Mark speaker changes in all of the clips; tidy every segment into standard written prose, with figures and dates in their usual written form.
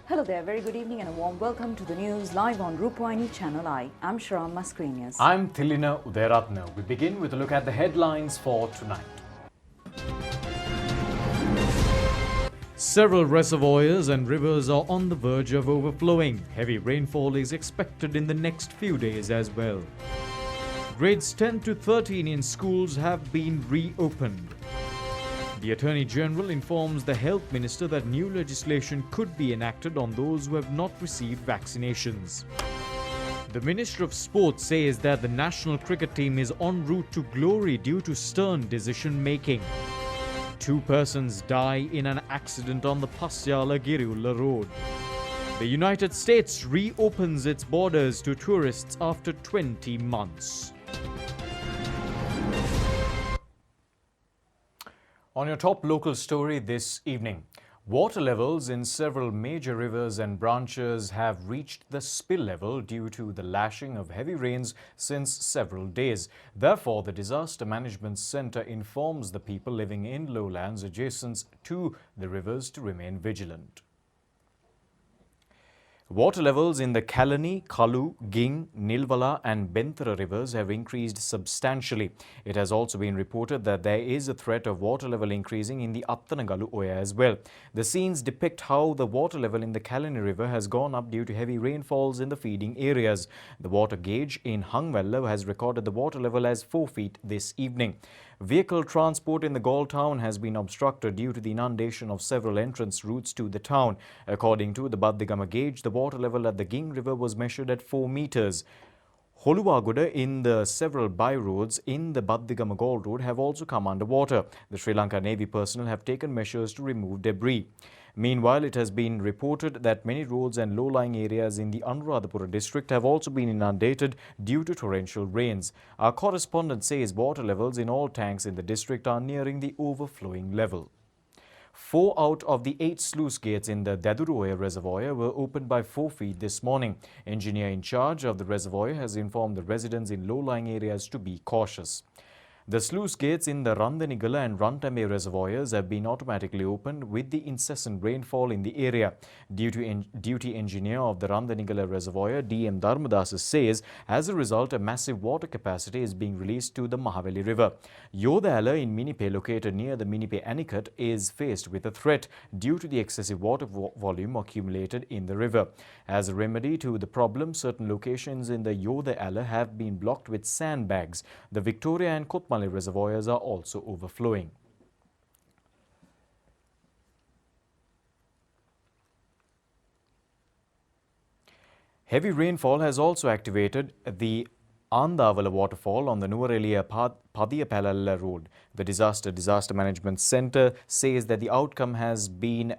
Speaker 1: Hello there, very good evening and a warm welcome to the news live on Rupavahini Channel I. I'm Shram Mascarenhas.
Speaker 2: I'm Thilina Udayaratna. We begin with a look at the headlines for tonight. Several reservoirs and rivers are on the verge of overflowing. Heavy rainfall is expected in the next few days as well. Grades 10 to 13 in schools have been reopened. The Attorney General informs the Health Minister that new legislation could be enacted on those who have not received vaccinations. The Minister of Sport says that the national cricket team is en route to glory due to stern decision-making. 2 persons die in an accident on the Pasyala-Girula road. The United States reopens its borders to tourists after 20 months. On your top local story this evening, water levels in several major rivers and branches have reached the spill level due to the lashing of heavy rains since several days. Therefore, the Disaster Management Centre informs the people living in lowlands adjacent to the rivers to remain vigilant. Water levels in the Kalani, Kalu, Ging, Nilvala and Benthara rivers have increased substantially. It has also been reported that there is a threat of water level increasing in the Attanagalu Oya as well. The scenes depict how the water level in the Kalani river has gone up due to heavy rainfalls in the feeding areas. The water gauge in Hangwella has recorded the water level as 4 feet this evening. Vehicle transport in the Galle town has been obstructed due to the inundation of several entrance routes to the town. According to the Baddigama gauge, the water level at the Ging River was measured at 4 meters. Holuwagoda in the several byroads in the Baddigama Galle road have also come under water. The Sri Lanka Navy personnel have taken measures to remove debris. Meanwhile, it has been reported that many roads and low-lying areas in the Anuradhapura district have also been inundated due to torrential rains. Our correspondent says water levels in all tanks in the district are nearing the overflowing level. 4 out of the 8 sluice gates in the Daduroya reservoir were opened by 4 feet this morning. Engineer in charge of the reservoir has informed the residents in low-lying areas to be cautious. The sluice gates in the Randanigala and Rantambe reservoirs have been automatically opened with the incessant rainfall in the area. Duty engineer of the Randanigala reservoir, D.M. Dharmadas, says as a result, a massive water capacity is being released to the Mahaveli River. Yodala in Minipe, located near the Minipe Anicut, is faced with a threat due to the excessive water volume accumulated in the river. As a remedy to the problem, certain locations in the Yodala have been blocked with sandbags. The Victoria and Kotmale reservoirs are also overflowing. Heavy rainfall has also activated the Andavala waterfall on the Nuvarelia Padiyapalala road. The Disaster Management Centre says that the outcome has been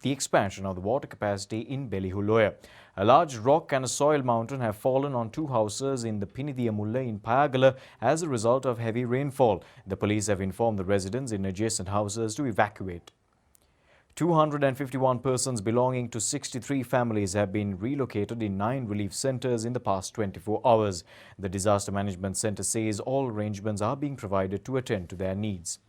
Speaker 2: the expansion of the water capacity in Belihuloya. A large rock and a soil mountain have fallen on 2 houses in the Pinidiyamulla in Payagala as a result of heavy rainfall. The police have informed the residents in adjacent houses to evacuate. 251 persons belonging to 63 families have been relocated in 9 relief centres in the past 24 hours. The Disaster Management Centre says all arrangements are being provided to attend to their needs.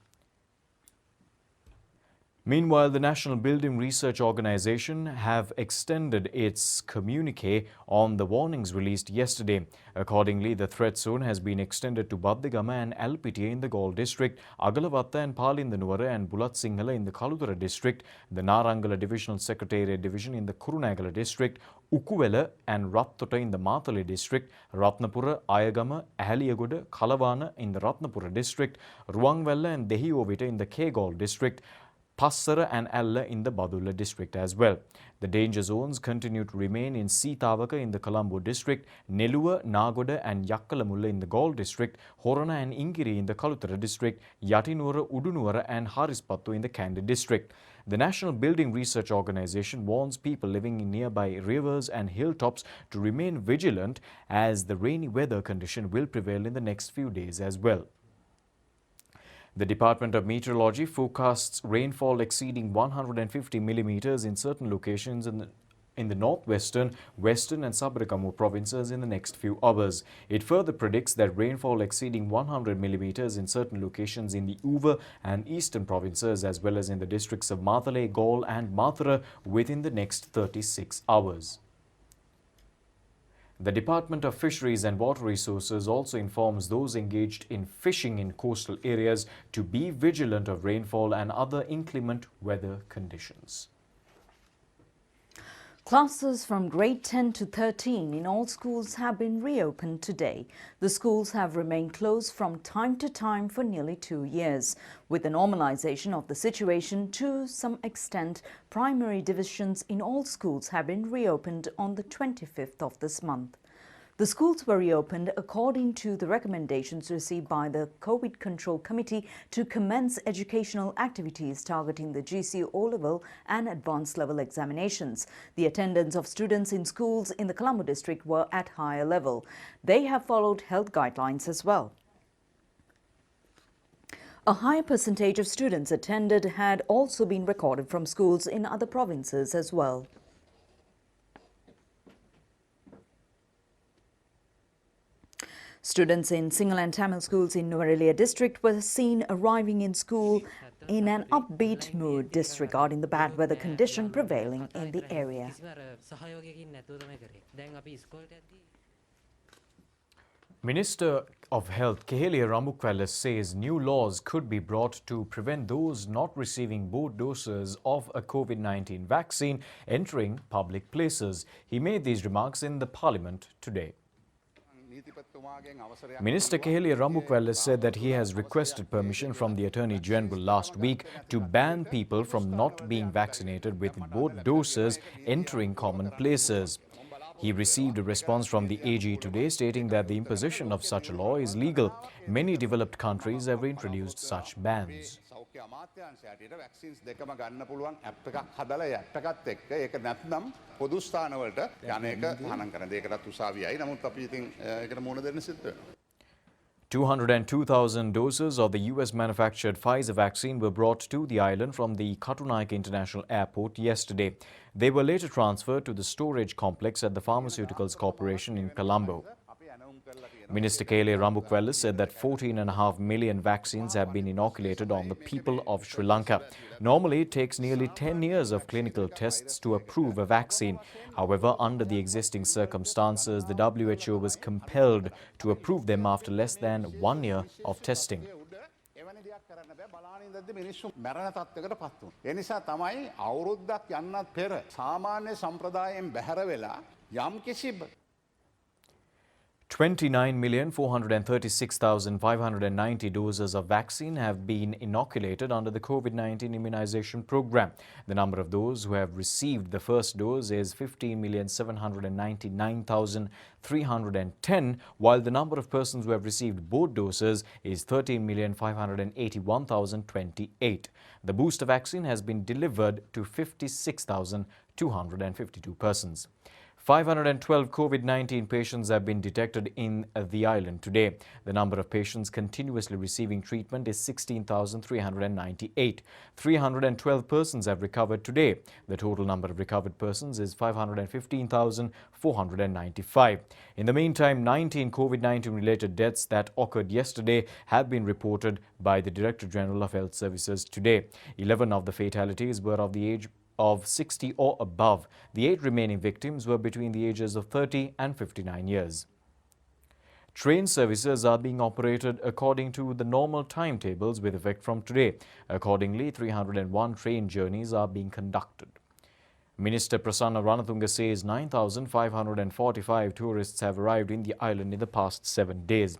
Speaker 2: Meanwhile, the National Building Research Organisation have extended its communique on the warnings released yesterday. Accordingly, the threat zone has been extended to Baddigama and Alpitiya in the Galle district, Agalavatta and Palindanuwara and Bulat Sinhala in the Kaludara district, the Narangala Divisional Secretariat Division in the Kurunagala district, Ukuwela and Rattota in the Matale district, Ratnapura, Ayagama, Ahaliyagoda, Kalavana in the Ratnapura district, Ruangwella and Dehiyovita in the Kegalle district, Passara and Alla in the Badulla district as well. The danger zones continue to remain in Sitavaka in the Colombo district, Neluwa, Nagoda and Yakkalamulla in the Galle district, Horana and Ingiri in the Kalutara district, Yatinura, Udunuwara and Harispattu in the Kandy district. The National Building Research Organisation warns people living in nearby rivers and hilltops to remain vigilant as the rainy weather condition will prevail in the next few days as well. The Department of Meteorology forecasts rainfall exceeding 150 millimeters in certain locations in the northwestern, western and Sabarakamu provinces in the next few hours. It further predicts that rainfall exceeding 100 millimeters in certain locations in the Uva and eastern provinces as well as in the districts of Matale, Gaul and Mathura within the next 36 hours. The Department of Fisheries and Water Resources also informs those engaged in fishing in coastal areas to be vigilant of rainfall and other inclement weather conditions.
Speaker 1: Classes from grade 10 to 13 in all schools have been reopened today. The schools have remained closed from time to time for nearly 2 years. With the normalization of the situation to some extent, primary divisions in all schools have been reopened on the 25th of this month. The schools were reopened according to the recommendations received by the COVID Control Committee to commence educational activities targeting the GC O-level and advanced level examinations. The attendance of students in schools in the Colombo district were at higher level. They have followed health guidelines as well. A higher percentage of students attended had also been recorded from schools in other provinces as well. Students in Sinhala and Tamil schools in Nuwara district were seen arriving in school in an upbeat mood, disregarding the bad weather condition prevailing in the area.
Speaker 2: Minister of Health ChannelEye Rupavahini says new laws could be brought to prevent those not receiving both doses of a COVID-19 vaccine entering public places. He made these remarks in the Parliament today. Minister ChannelEye Rupavahini said that he has requested permission from the Attorney General last week to ban people from not being vaccinated with both doses entering common places. He received a response from the AG today stating that the imposition of such a law is legal. Many developed countries have introduced such bans.
Speaker 3: vaccines දෙකම ගන්න පුළුවන් app එකක් හදලා app එකත් එක්ක ඒක නැත්නම් පොදු ස්ථානවලට යන එක තහනම් කරන දෙයකටත් උසාවියයි. නමුත් අපි ඉතින් ඒකට මුහුණ දෙන්න සිද්ධ වෙනවා.
Speaker 2: 202,000 doses of the US-manufactured Pfizer vaccine were brought to the island from the Katunaika International Airport yesterday. They were later transferred to the storage complex at the Pharmaceuticals Corporation in Colombo. Minister ChannelEye Rupavahini said that 14.5 million vaccines have been inoculated on the people of Sri Lanka. Normally, it takes nearly 10 years of clinical tests to approve a vaccine. However, under the existing circumstances, the WHO was compelled to approve them after less than 1 year of testing.
Speaker 3: මැරෙන තත්ත්වයකට පත් වුණා. ඒ නිසා තමයි අවුරුද්දක් යන්නත් පෙර සාමාන්‍ය සම්ප්‍රදායෙන් බැහැර වෙලා යම්කිසි
Speaker 2: 29,436,590 doses of vaccine have been inoculated under the COVID-19 immunization program. The number of those who have received the first dose is 15,799,310, while the number of persons who have received both doses is 13,581,028. The booster vaccine has been delivered to 56,252 persons. 512 COVID-19 patients have been detected in the island today. The number of patients continuously receiving treatment is 16,398. 312 persons have recovered today. The total number of recovered persons is 515,495. In the meantime, 19 COVID-19 related deaths that occurred yesterday have been reported by the Director General of Health Services today. 11 of the fatalities were of the age of 60 or above. The 8 remaining victims were between the ages of 30 and 59 years. Train services are being operated according to the normal timetables with effect from today. Accordingly, 301 train journeys are being conducted. Minister Prasanna Ranatunga says 9,545 tourists have arrived in the island in the past 7 days.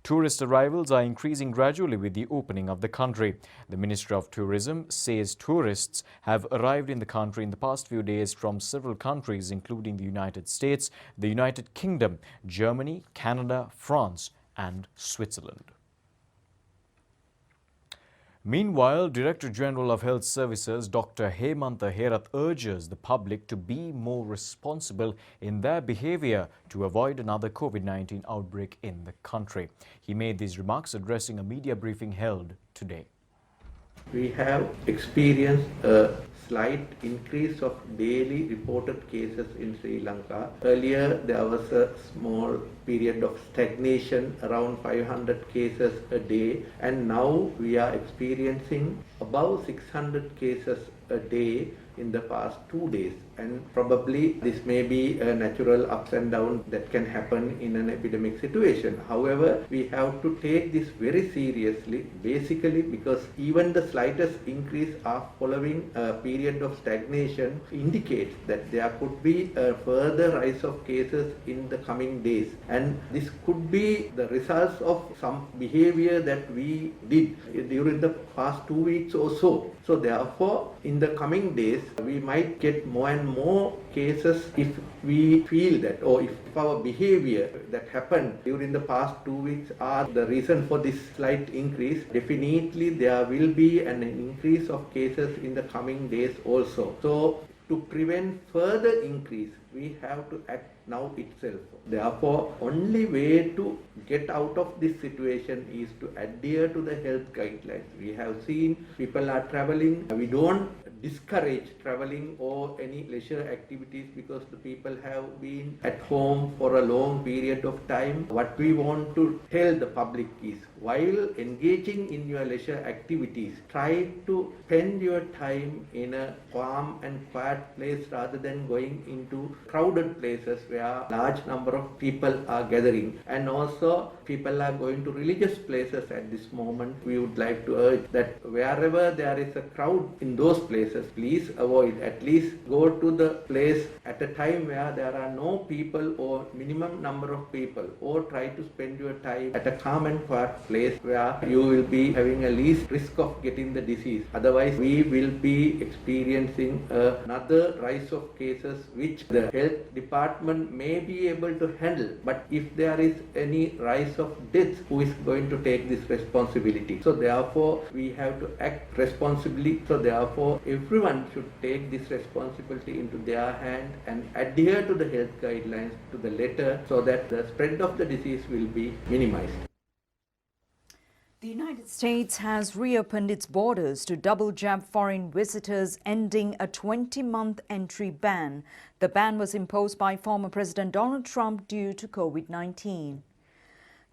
Speaker 2: Tourist arrivals are increasing gradually with the opening of the country. The Ministry of Tourism says tourists have arrived in the country in the past few days from several countries including the United States, the United Kingdom, Germany, Canada, France and Switzerland. Meanwhile, Director General of Health Services Dr. Hemantha Herath urges the public to be more responsible in their behavior to avoid another COVID-19 outbreak in the country. He made these remarks addressing a media briefing held today.
Speaker 4: We have experienced a slight increase of daily reported cases in Sri Lanka. Earlier, there was a small period of stagnation around 500 cases a day, and now we are experiencing above 600 cases a day in the past 2 days, and probably this may be a natural ups and downs that can happen in an epidemic situation. However, we have to take this very seriously, basically because even the slightest increase following a period of stagnation indicates that there could be a further rise of cases in the coming days, and this could be the results of some behavior that we did during the past 2 weeks or so. So therefore, in the coming days, we might get more and more cases if we feel that, or if our behavior that happened during the past 2 weeks are the reason for this slight increase. Definitely there will be an increase of cases in the coming days also. So to prevent further increase, we have to act now itself. Therefore, only way to get out of this situation is to adhere to the health guidelines. We have seen people are traveling. We don't discourage traveling or any leisure activities because the people have been at home for a long period of time. What we want to tell the public is, while engaging in your leisure activities, try to spend your time in a calm and quiet place rather than going into crowded places where large number of people are gathering. And also, people are going to religious places at this moment. We would like to urge that wherever there is a crowd in those places, please avoid. At least go to the place at a time where there are no people or minimum number of people, or try to spend your time at a calm and quiet place where you will be having a least risk of getting the disease. Otherwise, we will be experiencing another rise of cases which the health department may be able to handle. But if there is any rise of deaths, who is going to take this responsibility? So therefore, we have to act responsibly. So therefore, everyone should take this responsibility into their hand and adhere to the health guidelines to the letter so that the spread of the disease will be minimized.
Speaker 1: The United States has reopened its borders to double jab foreign visitors, ending a 20-month entry ban. The ban was imposed by former President Donald Trump due to COVID-19.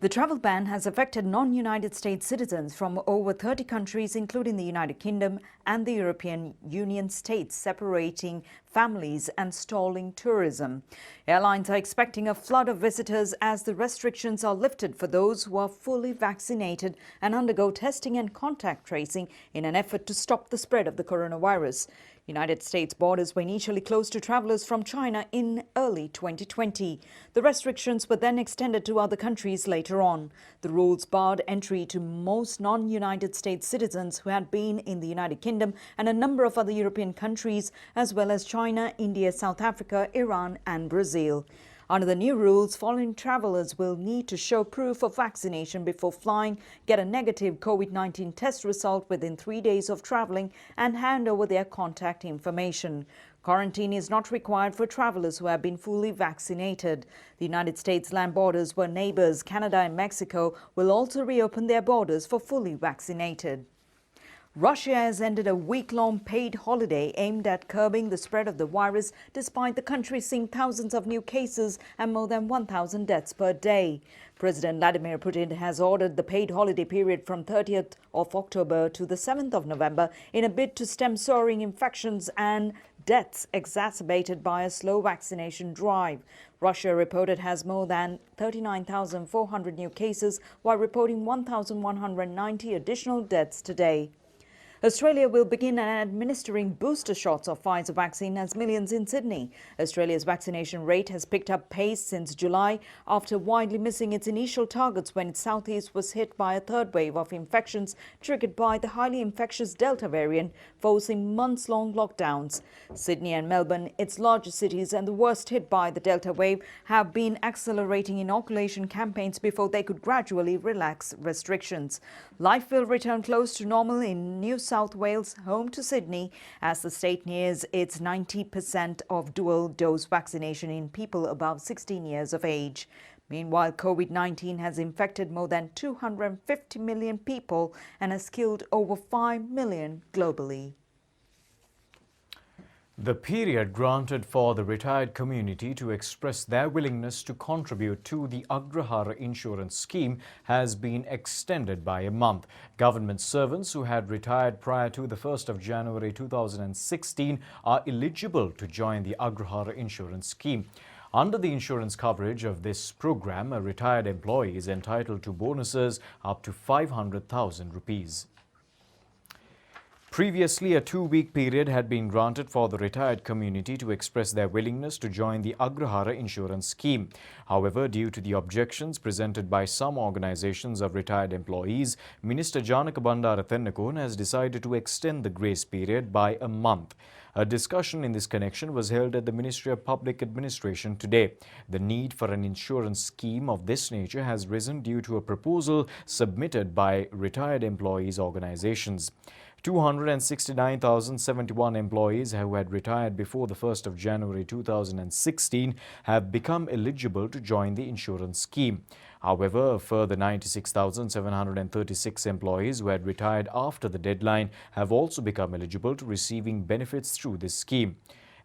Speaker 1: The travel ban has affected non-United States citizens from over 30 countries, including the United Kingdom and the European Union states, separating families and stalling tourism. Airlines are expecting a flood of visitors as the restrictions are lifted for those who are fully vaccinated and undergo testing and contact tracing in an effort to stop the spread of the coronavirus. United States borders were initially closed to travelers from China in early 2020. The restrictions were then extended to other countries later on. The rules barred entry to most non-United States citizens who had been in the United Kingdom and a number of other European countries, as well as China, India, South Africa, Iran and Brazil. Under the new rules, foreign travelers will need to show proof of vaccination before flying, get a negative COVID-19 test result within 3 days of traveling, and hand over their contact information. Quarantine is not required for travelers who have been fully vaccinated. The United States land borders where neighbors Canada and Mexico will also reopen their borders for fully vaccinated. Russia has ended a week-long paid holiday aimed at curbing the spread of the virus, despite the country seeing thousands of new cases and more than 1,000 deaths per day. President Vladimir Putin has ordered the paid holiday period from 30th of October to the 7th of November in a bid to stem soaring infections and deaths exacerbated by a slow vaccination drive. Russia reported has more than 39,400 new cases, while reporting 1,190 additional deaths today. Australia will begin administering booster shots of Pfizer vaccine as millions in Sydney. Australia's vaccination rate has picked up pace since July after widely missing its initial targets when its southeast was hit by a third wave of infections triggered by the highly infectious Delta variant, forcing months-long lockdowns. Sydney and Melbourne, its largest cities and the worst hit by the Delta wave, have been accelerating inoculation campaigns before they could gradually relax restrictions. Life will return close to normal in New South Wales, home to Sydney, as the state nears its 90% of dual-dose vaccination in people above 16 years of age. Meanwhile, COVID-19 has infected more than 250 million people and has killed over 5 million globally.
Speaker 2: The period granted for the retired community to express their willingness to contribute to the Agrahara insurance scheme has been extended by a month. Government servants who had retired prior to the 1st of January 2016 are eligible to join the Agrahara insurance scheme. Under the insurance coverage of this program, a retired employee is entitled to bonuses up to 500,000 rupees. Previously, a 2-week period had been granted for the retired community to express their willingness to join the Agrahara insurance scheme. However, due to the objections presented by some organizations of retired employees, Minister Janaka Bandara Tennakon has decided to extend the grace period by a month. A discussion in this connection was held at the Ministry of Public Administration today. The need for an insurance scheme of this nature has risen due to a proposal submitted by retired employees' organizations. 269,071 employees who had retired before the 1st of January 2016 have become eligible to join the insurance scheme. However, a further 96,736 employees who had retired after the deadline have also become eligible to receiving benefits through this scheme.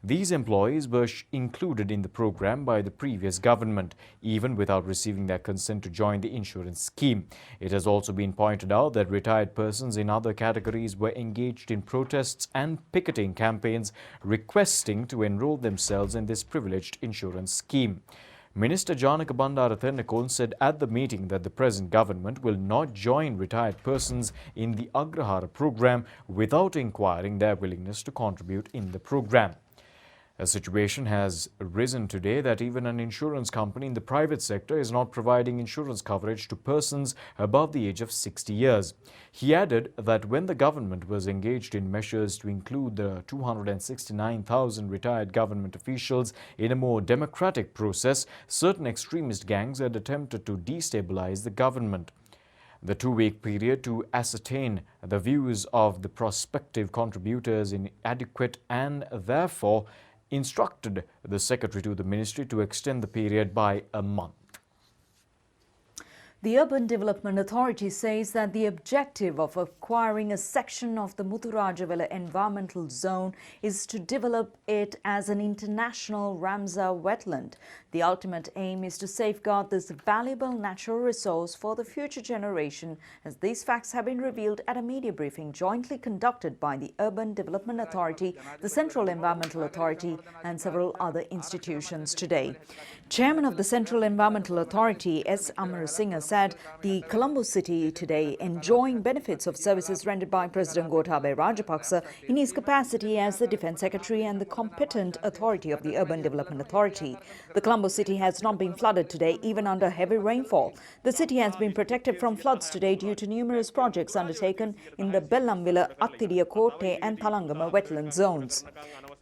Speaker 2: These employees were included in the program by the previous government, even without receiving their consent to join the insurance scheme. It has also been pointed out that retired persons in other categories were engaged in protests and picketing campaigns requesting to enroll themselves in this privileged insurance scheme. Minister Janaka Bandara Tennakon said at the meeting that the present government will not join retired persons in the Agrahara program without inquiring their willingness to contribute in the program. A situation has risen today that even an insurance company in the private sector is not providing insurance coverage to persons above the age of 60 years. He added that when the government was engaged in measures to include the 269,000 retired government officials in a more democratic process, certain extremist gangs had attempted to destabilize the government. The 2-week period to ascertain the views of the prospective contributors is inadequate and therefore instructed the Secretary to the Ministry to extend the period by a month.
Speaker 1: The Urban Development Authority says that the objective of acquiring a section of the Muthurajawala environmental zone is to develop it as an international Ramsar wetland. The ultimate aim is to safeguard this valuable natural resource for the future generation, as these facts have been revealed at a media briefing jointly conducted by the Urban Development Authority, the Central Environmental Authority and several other institutions today. Chairman of the Central Environmental Authority, S. Amarasinghe, said the Colombo city today enjoying benefits of services rendered by President Gotabaya Rajapaksa in his capacity as the Defence Secretary and the competent authority of the Urban Development Authority. The Colombo city has not been flooded today even under heavy rainfall. The city has been protected from floods today due to numerous projects undertaken in the Bellamvilla, Attiriya Kotte and Thalangama wetland zones.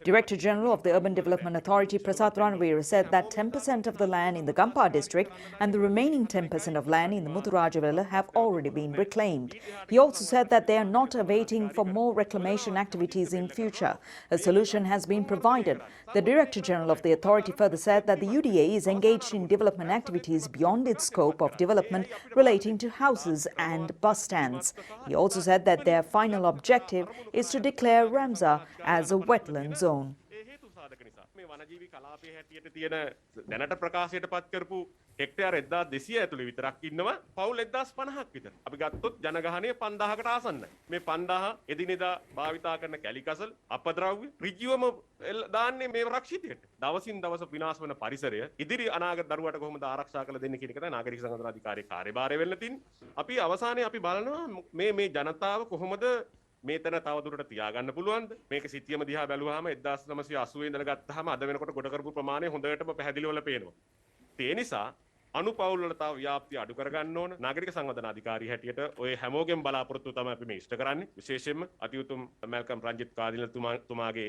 Speaker 1: Director General of the Urban Development Authority, Prasad Ranavira, said that 10% of the land in the Gampa district and the remaining 10% of land in the Muthurajawala have already been reclaimed. He also said that they are not awaiting for more reclamation activities in future. A solution has been provided. The Director General of the authority further said that the UDA is engaged in development activities beyond its scope of development relating to houses and bus stands. He also said that their final objective is to declare Ramsar as a wetland zone.
Speaker 5: වනජීවී කලාපයේ හැටියට තියෙන දැනට ප්‍රකාශයට පත් කරපු හෙක්ටයාර 1200 ඇතුළේ විතරක් ඉන්නවා පවුල් 1050ක් විතර. අපි ගත්තොත් ජනගහනය 5000කට ආසන්නයි. මේ 5000 එදිනෙදා භාවිතා කරන කැලිකසල් අපද්‍රව්‍ය ඍජුවම දාන්නේ මේ රක්ෂිතයට. දවසින් දවස විනාශ වන පරිසරය ඉදිරි අනාගත දරුවට කොහොමද ආරක්ෂා කළ දෙන්නේ කියන එක තමයි නාගරික සංරක්ෂණ අධිකාරියේ කාර්යභාරය වෙන්න තියෙන්නේ. අපි අවසානයේ අපි බලනවා මේ ජනතාව කොහොමද මේතන තවදුරට තියාගන්න පුළුවන්ද මේක සිටියම දිහා බැලුවාම 1980 ඉඳලා ගත්තාම අද වෙනකොට කොට කරපු ප්‍රමාණය හොඳටම පැහැදිලිවම පේනවා. ඒ නිසා අනුපවුල් වල තව ව්‍යාප්තිය අඩු කරගන්න ඕන නාගරික සංවර්ධන අධිකාරිය හැටියට ඔය හැමෝගෙම බලාපොරොත්තු තමයි අපි මේ ඉෂ්ට කරන්නේ විශේෂයෙන්ම අතිඋතුම් Malcolm Ranjith කාදිනල් තුමාගේ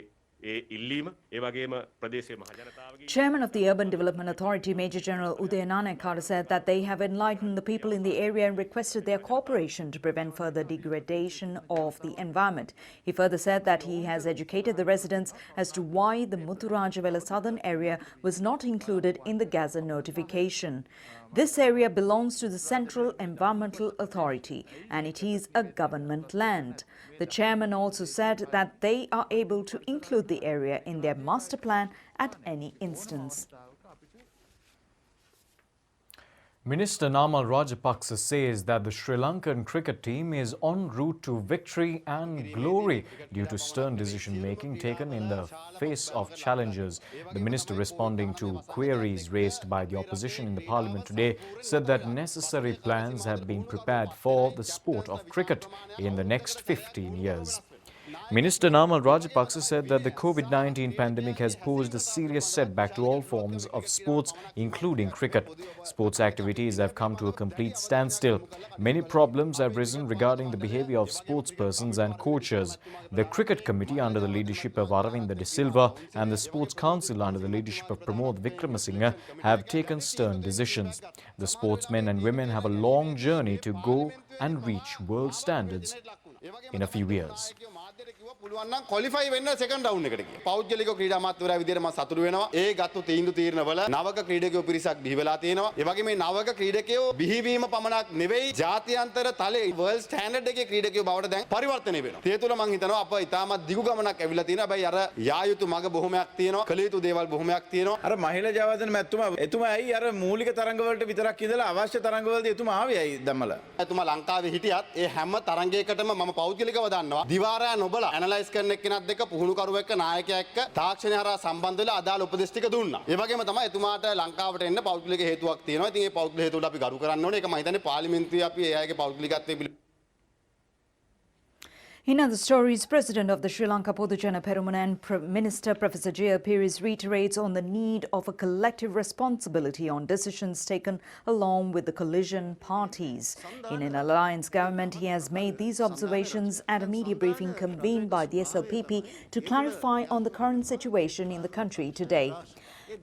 Speaker 1: Chairman of the Urban Development Authority, Major General Udaya Nanakara, said that they have enlightened the people in the area and requested their cooperation to prevent further degradation of the environment. He further said that he has educated the residents as to why the Muthurajawala southern area was not included in the Gaza notification. This area belongs to the Central Environmental Authority and it is a government land. The chairman also said that they are able to include the the area in their master plan at any instance.
Speaker 2: Minister Namal Rajapaksa says that the Sri Lankan cricket team is en route to victory and glory due to stern decision-making taken in the face of challenges. The minister, responding to queries raised by the opposition in the parliament today, said that necessary plans have been prepared for the sport of cricket in the next 15 years. Minister Namal Rajapaksa said that the COVID-19 pandemic has posed a serious setback to all forms of sports, including cricket. Sports activities have come to a complete standstill. Many problems have risen regarding the behavior of sportspersons and coaches. The Cricket Committee, under the leadership of Aravinda De Silva, and the Sports Council, under the leadership of Pramod Wickramasinghe, have taken stern decisions. The sportsmen and women have a long journey to go and reach world standards in a few years.
Speaker 6: පුළුවන් නම් qualify වෙන්න second round එකට ගියා. පෞද්ගලික ක්‍රීඩා අමාත්‍යවරයා විදියට මම සතුටු වෙනවා. ඒ ගත්තු තීරණවල නවක ක්‍රීඩකයෝ පිරිසක් බිහි වෙලා තියෙනවා. ඒ වගේ මේ නවක ක්‍රීඩකයෝ බිහිවීම පමණක් නෙවෙයි ජාත්‍යන්තර තලයේ වර්ල්ඩ් ස්ටෑන්ඩඩ් එකේ ක්‍රීඩකයෝ බවට දැන් පරිවර්තනය වෙනවා. ඒ තුල මම හිතනවා අප ඉතාමත් දිගු ගමනක් ඇවිල්ලා තියෙනවා. හැබැයි අර යා යුතු මග බොහොමයක් තියෙනවා. කළ යුතු දේවල් බොහොමයක් තියෙනවා.
Speaker 7: අර මහිලා ජයවර්ධන මැතිතුමා එතුමා ඇයි අර මූලික තරංග වලට විතරක් ඉඳලා අවශ්‍ය තරංග වලදී එතුමා ආවේ ඇයි දම්මලා?
Speaker 6: එතුමා ලංකාවේ හිටියත් ඒ හැම තරංගයකටම මම පෞද්ගලිකව දන්නවා. දිවාරය නොබලා ඇනලයිස් කරන එක්කෙනත් දෙක පුහුණුකරුවෙක් එක්ක නායකයෙක් එක්ක තාක්ෂණය හරහා සම්බන්ධ වෙලා අදාළ උපදෙස් ටික දුන්නා. ඒ වගේම තමයි එතුමාට ලංකාවට එන්න පෞද්ගලික හේතුවක් තියෙනවා. ඉතින් ඒ පෞද්ගලික හේතුවල අපි ගරු කරන්න ඕනේ. ඒක මම හිතන්නේ පාර්ලිමේන්තුවේ අපි ඒ අයගේ පෞද්ගලිකත්වයේ
Speaker 1: In other stories, President of the Sri Lanka Podujana Peramuna and Minister Professor J.A. Peiris reiterates on the need of a collective responsibility on decisions taken along with the coalition parties. In an alliance government, he has made these observations at a media briefing convened by the SLPP to clarify on the current situation in the country today.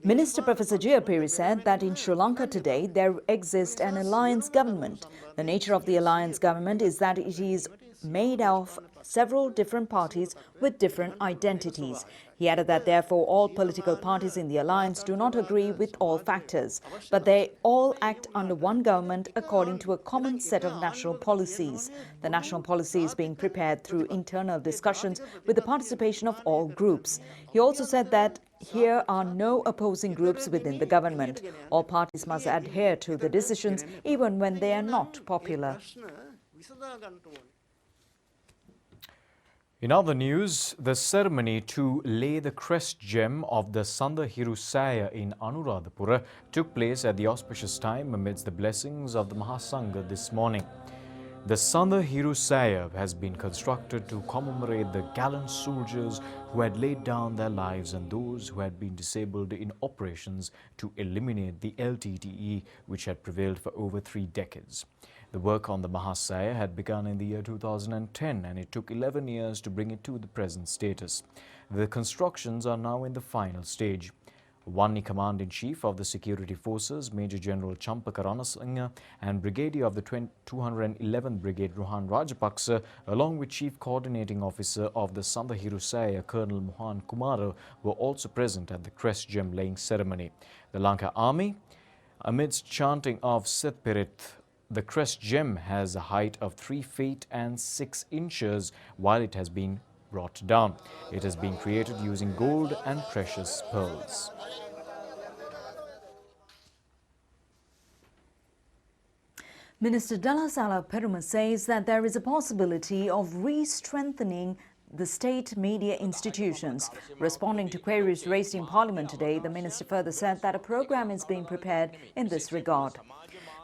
Speaker 1: Minister Professor J.A. Peiris said that in Sri Lanka today there exists an alliance government. The nature of the alliance government is that it is made of several different parties with different identities. He added that therefore all political parties in the alliance do not agree with all factors, but they all act under one government according to a common set of national policies. The national policy is being prepared through internal discussions with the participation of all groups. He also said that here are no opposing groups within the government. All parties must adhere to the decisions even when they are not popular.
Speaker 2: In other news, the ceremony to lay the crest gem of the Sanda Hirusaya in Anuradhapura took place at the auspicious time amidst the blessings of the Mahasangha this morning. The Sanda Hirusaya has been constructed to commemorate the gallant soldiers who had laid down their lives and those who had been disabled in operations to eliminate the LTTE, which had prevailed for over 3 decades. The work on the Mahasaya had begun in the year 2010 and it took 11 years to bring it to the present status. The constructions are now in the final stage. One Command-in-Chief of the Security Forces, Major General Champaka Ranasinghe, and Brigadier of the 211th Brigade Rohan Rajapaksa, along with Chief Coordinating Officer of the Sanda Hirusaya, Colonel Mohan Kumara, were also present at the crest gem laying ceremony. The Lanka Army, amidst chanting of Setpirit, the crest gem has a height of 3 feet and 6 inches while it has been brought down. It has been created using gold and precious pearls.
Speaker 1: Minister Dalasala Peruma says that there is a possibility of re-strengthening the state media institutions. Responding to queries raised in Parliament today, the minister further said that a program is being prepared in this regard.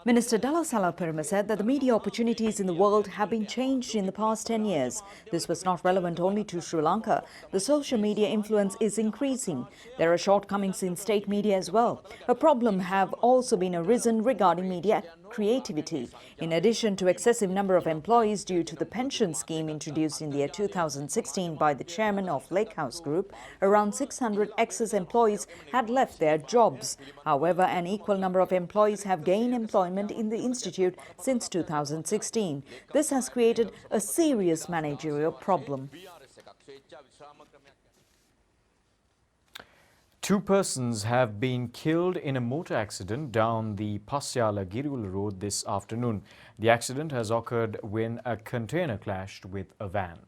Speaker 1: Minister Dalasala Peruma said that the media opportunities in the world have been changed in the past 10 years. This was not relevant only to Sri Lanka. The social media influence is increasing. There are shortcomings in state media as well. A problem have also been arisen regarding media creativity. In addition to excessive number of employees due to the pension scheme introduced in the year 2016 by the chairman of Lake House Group, around 600 excess employees had left their jobs. However, an equal number of employees have gained employment in the institute since 2016. This has created a serious managerial problem.
Speaker 2: 2 persons have been killed in a motor accident down the Pasyala Girula road this afternoon. The accident has occurred when a container clashed with a van.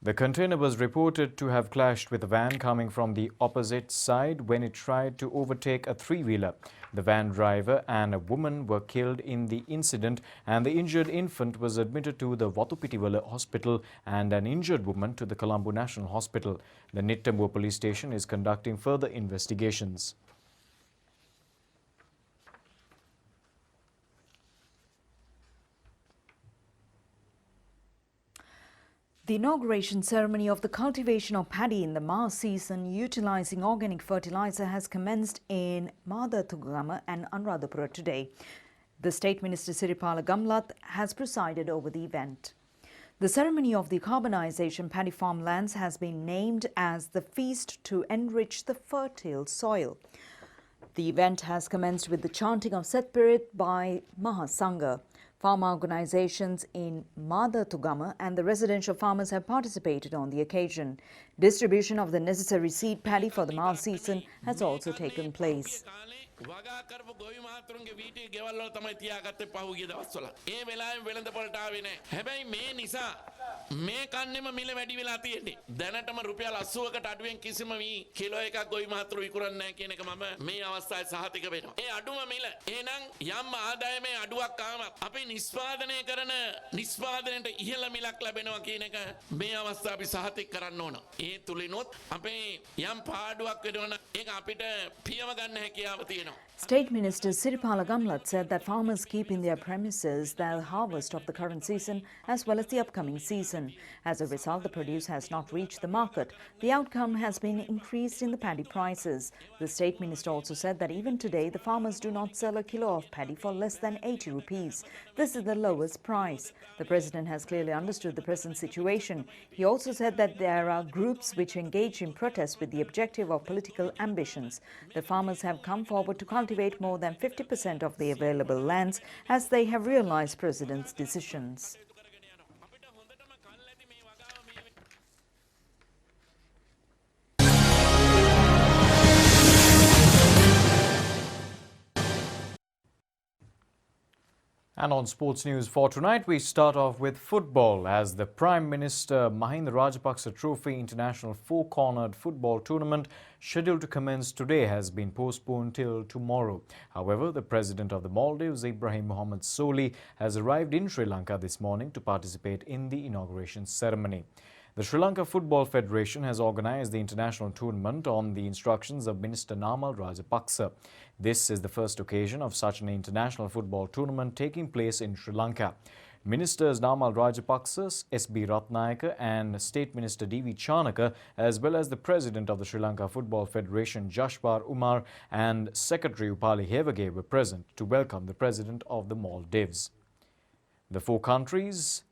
Speaker 2: The container was reported to have clashed with a van coming from the opposite side when it tried to overtake a three-wheeler. The van driver and a woman were killed in the incident, and the injured infant was admitted to the Watupitiwala Hospital and an injured woman to the Colombo National Hospital. The Nittambuwa police station is conducting further investigations.
Speaker 1: The inauguration ceremony of the cultivation of paddy in the March season utilizing organic fertilizer has commenced in Madhatugama and Anuradhapura today. The State Minister Siripala Gamlath has presided over the event. The ceremony of the carbonization paddy farmlands has been named as the Feast to Enrich the Fertile Soil. The event has commenced with the chanting of Setpirit by Mahasangha. Farm organizations in Madhatugama and the residential farmers have participated on the occasion. Distribution of the necessary seed paddy for the March season has also taken place.
Speaker 8: වගා කරපු ගොවි මහතුරුන්ගේ වීටි ගෙවල් වල තමයි තියාගත්තේ පහුගිය දවස්වල. ඒ වෙලාවෙම වෙළඳපොළට ආවේ නැහැ. හැබැයි මේ නිසා මේ කන්නේම මිල වැඩි වෙලා තියෙන්නේ. දැනටම රුපියල් 80කට අඩුවෙන් කිසිම මේ කිලෝ එකක් ගොවි මහතුරු විකුණන්නේ නැහැ කියන එක මම මේ අවස්ථාවේ සහතික වෙනවා. ඒ අඩුම මිල. එහෙනම් යම් ආදායමේ අඩුවක් ආවම අපි නිෂ්පාදනය කරන නිෂ්පාදනයට ඉහළ මිලක් ලැබෙනවා කියන එක මේ අවස්ථාවේ අපි සහතික කරන්න ඕන. ඒ තුලිනොත් අපේ යම් පාඩුවක් වෙනවා නම් ඒක අපිට පියව ගන්න හැකියාව තියෙනවා.
Speaker 1: State Minister Siripala Gamlath said that farmers keep in their premises their harvest of the current season as well as the upcoming season. As a result, the produce has not reached the market. The outcome has been increased in the paddy prices. The State Minister also said that even today the farmers do not sell a kilo of paddy for less than 80 rupees. This is the lowest price. The President has clearly understood the present situation. He also said that there are groups which engage in protest with the objective of political ambitions. The farmers have come forward to cultivate more than 50% of the available lands as they have realized President's decisions.
Speaker 2: And on sports news for tonight, we start off with football as the Prime Minister Mahinda Rajapaksa Trophy International Four-Cornered Football Tournament scheduled to commence today has been postponed till tomorrow. However, the President of the Maldives, Ibrahim Mohammed Soli, has arrived in Sri Lanka this morning to participate in the inauguration ceremony. The Sri Lanka Football Federation has organised the international tournament on the instructions of Minister Namal Rajapaksa. This is the first occasion of such an international football tournament taking place in Sri Lanka. Ministers Namal Rajapaksa, S.B. Ratnayaka and State Minister D.V. Chanaka, as well as the President of the Sri Lanka Football Federation, Jashwar Umar, and Secretary Upali Hevage were present to welcome the President of the Maldives. The four countries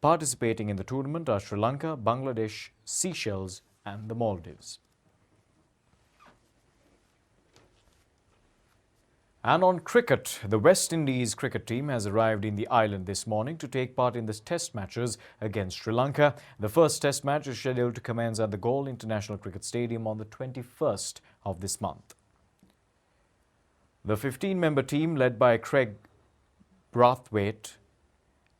Speaker 2: participating in the tournament are Sri Lanka, Bangladesh, Seychelles and the Maldives. And on cricket, the West Indies cricket team has arrived in the island this morning to take part in the test matches against Sri Lanka. The first test match is scheduled to commence at the Galle International Cricket Stadium on the 21st of this month. The 15-member team led by Craig Brathwaite.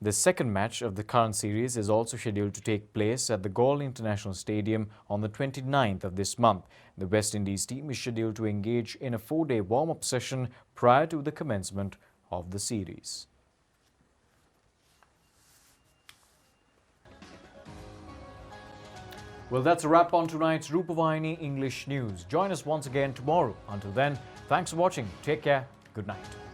Speaker 2: The second match of the current series is also scheduled to take place at the Galle International Stadium on the 29th of this month. The West Indies team is scheduled to engage in a 4-day warm-up session prior to the commencement of the series. Well, that's a wrap on tonight's Rupavahini English News. Join us once again tomorrow. Until then, thanks for watching. Take care. Good night.